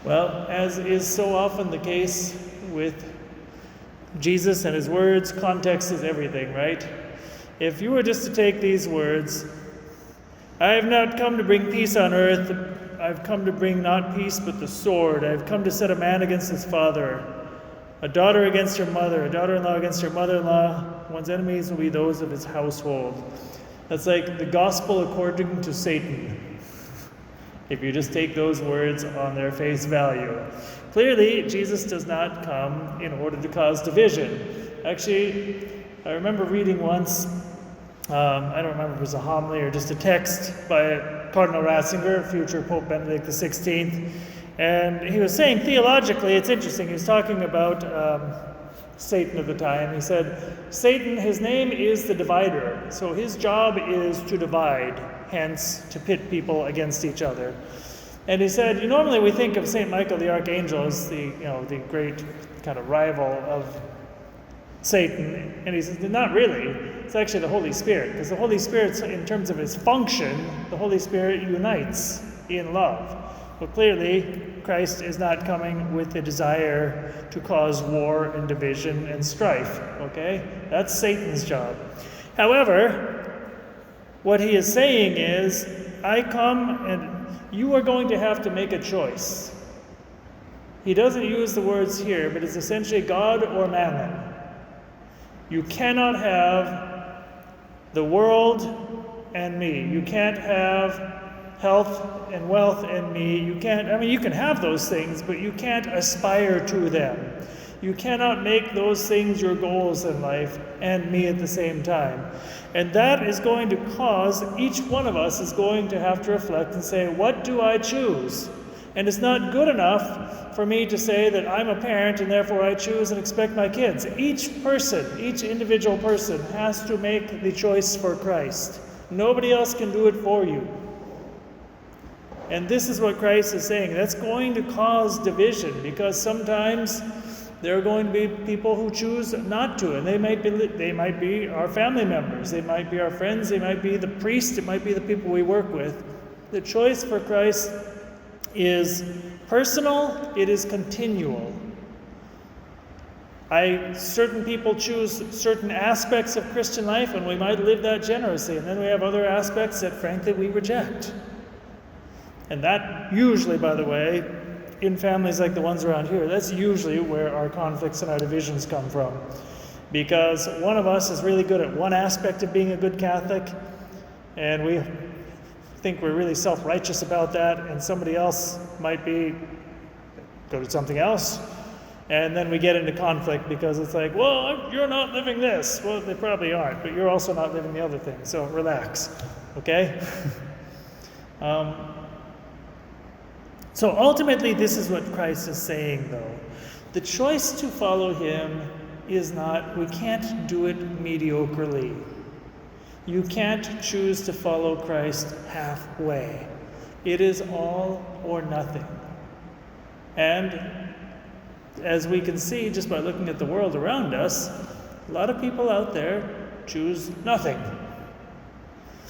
Well, as is so often the case with Jesus and his words, context is everything, right? If you were just to take these words, I have not come to bring peace on earth, I've come to bring not peace but the sword. I've come to set a man against his father, a daughter against her mother, a daughter-in-law against her mother-in-law. One's enemies will be those of his household. That's like the gospel according to Satan, if you just take those words on their face value. Clearly, Jesus does not come in order to cause division. Actually, I remember reading once, I don't remember if it was a homily or just a text by Cardinal Ratzinger, future Pope Benedict XVI, and he was saying theologically, it's interesting, he was talking about Satan of the time. He said, Satan, his name is the divider, so his job is to divide, hence to pit people against each other. And he said, normally we think of St. Michael the Archangel as the great kind of rival of Satan, and he says, not really. It's actually the Holy Spirit, because the Holy Spirit, in terms of his function, the Holy Spirit unites in love. But clearly, Christ is not coming with a desire to cause war and division and strife, okay? That's Satan's job. However, what he is saying is, I come and you are going to have to make a choice. He doesn't use the words here, but it's essentially God or mammon. You cannot have the world and me. You can't have health and wealth and me. You can have those things, but you can't aspire to them. You cannot make those things your goals in life and me at the same time. And that is going to cause, each one of us is going to have to reflect and say, what do I choose? And it's not good enough for me to say that I'm a parent and therefore I choose and expect my kids. Each person, each individual person has to make the choice for Christ. Nobody else can do it for you. And this is what Christ is saying. That's going to cause division, because sometimes there are going to be people who choose not to, and they might be our family members, they might be our friends, they might be the priest, it might be the people we work with. The choice for Christ is personal, it is continual. Certain people choose certain aspects of Christian life, and we might live that generously, and then we have other aspects that frankly we reject. And that usually, by the way, in families like the ones around here, that's usually where our conflicts and our divisions come from. Because one of us is really good at one aspect of being a good Catholic, and we think we're really self-righteous about that, and somebody else might be good at something else. And then we get into conflict because it's like, well, you're not living this. Well, they probably aren't, but you're also not living the other thing, so relax, okay? So ultimately, this is what Christ is saying, though. The choice to follow him is not, we can't do it mediocrely. You can't choose to follow Christ halfway. It is all or nothing. And as we can see just by looking at the world around us, a lot of people out there choose nothing.